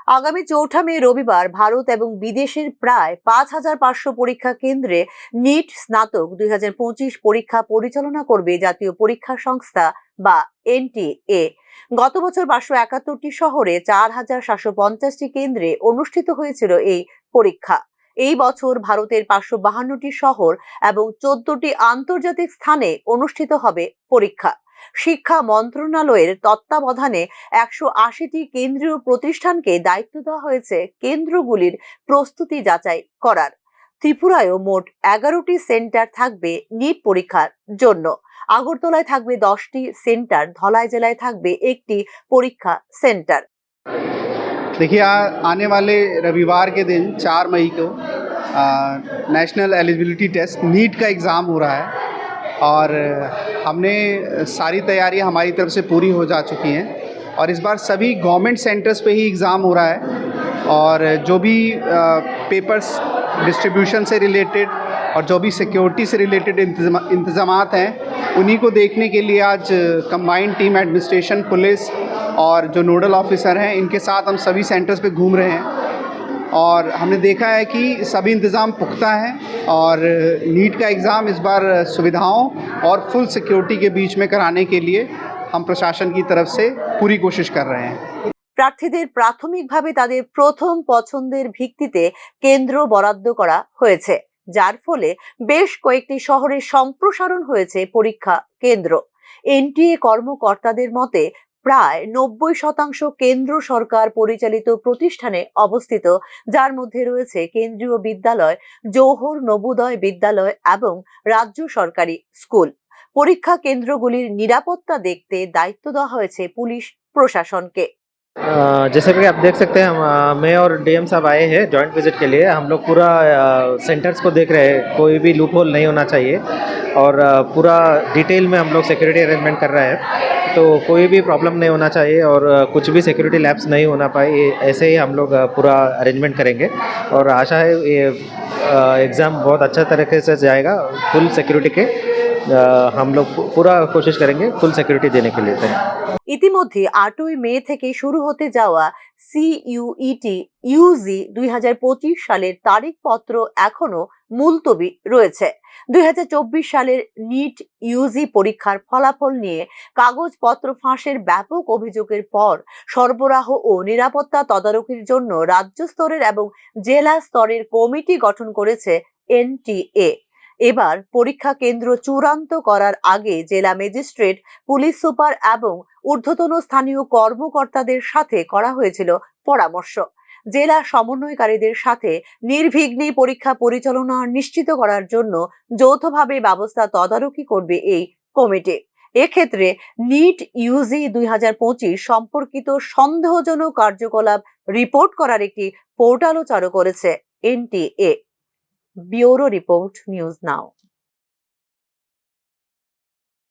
আগামী ৪ঠা মে রবিবার ভারত এবং বিদেশের প্রায় ৫,৫০০ পরীক্ষা কেন্দ্রে নিট স্নাতক ২০২৫ পরীক্ষা পরিচালনা করবে জাতীয় পরীক্ষা সংস্থা বা এনটিএ। গত বছর ৫৭১টি শহরে ৪,৭৫০টি কেন্দ্রে অনুষ্ঠিত হয়েছিল এই পরীক্ষা। এই বছর ভারতের ৫৫২টি শহর এবং ১৪টি আন্তর্জাতিক স্থানে অনুষ্ঠিত হবে পরীক্ষা। শিক্ষা মন্ত্রণালয়ের তত্ত্বাবধানে ১৮০টি কেন্দ্রীয় প্রতিষ্ঠানকে দায়িত্ব দেওয়া হয়েছে কেন্দ্রগুলির প্রস্তুতি যাচাই করার। ত্রিপুরায়ও মোট ১১টি সেন্টার থাকবে নিট পরীক্ষার জন্য। আগরতলায় থাকবে 10টি সেন্টার, ধলাই জেলায় থাকবে একটি পরীক্ষা সেন্টার। देखिए, आने वाले रविवार के दिन 4 मई को नेशनल एलिजिबिलिटी टेस्ट नीट का एग्ज़ाम हो रहा है और हमने सारी तैयारियां हमारी तरफ से पूरी हो जा चुकी हैं और इस बार सभी गवर्नमेंट सेंटर्स पे ही एग्ज़ाम हो रहा है और जो भी पेपर्स डिस्ट्रीब्यूशन से रिलेटेड और जो भी सिक्योरिटी से रिलेटेड इंतज़ामात हैं उन्हीं को देखने के लिए आज कंबाइंड टीम एडमिनिस्ट्रेशन, पुलिस और जो नोडल ऑफिसर हैं इनके साथ हम सभी सेंटर्स पे घूम रहे हैं और हमने देखा है कि सभी इंतज़ाम पुख्ता हैं और नीट का एग्ज़ाम इस बार सुविधाओं और फुल सिक्योरिटी के बीच में कराने के लिए हम प्रशासन की तरफ से पूरी कोशिश कर रहे हैं। প্রার্থীদের প্রাথমিকভাবে তাদের প্রথম পছন্দের ভিত্তিতে কেন্দ্র বরাদ্দ করা হয়েছে, যার ফলে বেশ কয়েকটি শহরে সম্প্রসারণ হয়েছে পরীক্ষা কেন্দ্র। এনটিএ কর্মকর্তাদের মতে প্রায় ৯০% কেন্দ্র সরকার পরিচালিত প্রতিষ্ঠানে অবস্থিত, যার মধ্যে রয়েছে কেন্দ্রীয় বিদ্যালয়, জওহর নবোদয় বিদ্যালয় এবং রাজ্য সরকারি স্কুল। পরীক্ষা কেন্দ্রগুলির নিরাপত্তা দেখতে দায়িত্ব দেওয়া হয়েছে পুলিশ প্রশাসনকে। जैसे कि आप देख सकते हैं, मैं और डीएम साहब आए हैं जॉइंट विजिट के लिए। हम लोग पूरा सेंटर्स को देख रहे हैं, कोई भी लूप होल नहीं होना चाहिए और पूरा डिटेल में हम लोग सिक्योरिटी अरेंजमेंट कर रहे हैं, तो कोई भी प्रॉब्लम नहीं होना चाहिए और कुछ भी सिक्योरिटी लैप्स नहीं होना पाए, ऐसे ही हम लोग पूरा अरेंजमेंट करेंगे और आशा है ये एग्ज़ाम बहुत अच्छा तरीके से जाएगा। फुल सिक्योरिटी के हम लोग पूरा कोशिश करेंगे फुल सिक्योरिटी देने के लिए। ইতিমধ্যে ৮ই মে থেকে শুরু হতে যাওয়া সিইউইটি ইউজি ২০২৫ সালের তারিখপত্র এখনো মুলতবি রয়েছে। ২০২৪ সালের নিট ইউজি পরীক্ষার ফলাফল নিয়ে কাগজপত্র ফাঁসের ব্যাপক অভিযোগের পর সরবরাহ ও নিরাপত্তা তদারকির জন্য রাজ্য স্তরের এবং জেলা স্তরের কমিটি গঠন করেছে এনটিএ। এবার পরীক্ষা কেন্দ্র চূড়ান্ত করার আগে জেলা ম্যাজিস্ট্রেট, পুলিশ সুপার এবং ঊর্ধ্বতন স্থানীয় কর্মকর্তাদের সাথে করা হয়েছিল পরামর্শ। জেলা সমন্বয়কারীদের সাথে নির্বিঘ্নে পরীক্ষা পরিচালনা নিশ্চিত করার জন্য যৌথভাবে ব্যবস্থা তদারকি করবে এই কমিটি। এক্ষেত্রে নিট ইউজি ২০২৫ সম্পর্কিত সন্দেহজনক কার্যকলাপ রিপোর্ট করার একটি পোর্টালও চালু করেছে NTA. Bureau report, news now.